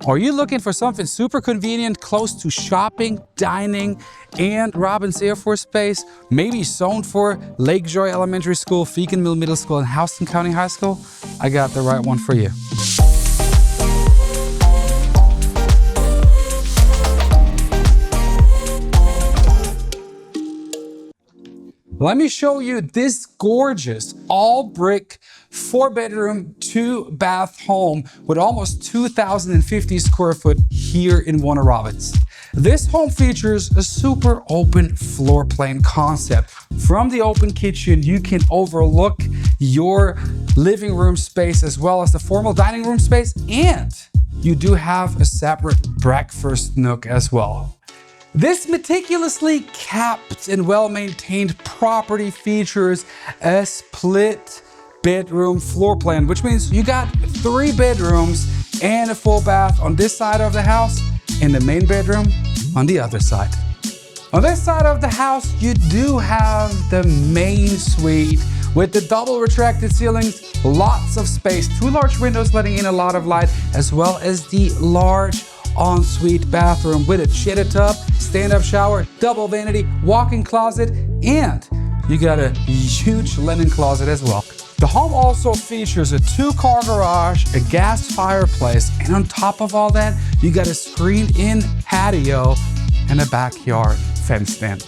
Are you looking for something super convenient, close to shopping, dining, and Robbins Air Force Base? Maybe zoned for Lake Joy Elementary School, Fegan Mill Middle School, and Houston County High School? I got the right one for you. Let me show you this gorgeous all brick 4-bedroom, 2-bath home with almost 2,050 square foot here in Warner Robins. This home features a super open floor plan concept. From the open kitchen, you can overlook your living room space as well as the formal dining room space, and you do have a separate breakfast nook as well. This meticulously kept and well-maintained property features a split bedroom floor plan, which means you got 3 bedrooms and a full bath on this side of the house and the main bedroom on the other side. On this side of the house, you do have the main suite with the double retracted ceilings, lots of space, 2 large windows letting in a lot of light, as well as the large ensuite bathroom with a cheddar tub, stand-up shower, double vanity, walk-in closet, and you got a huge linen closet as well. The home also features a 2-car garage, a gas fireplace, and on top of all that, you got a screened-in patio and a backyard fenced in.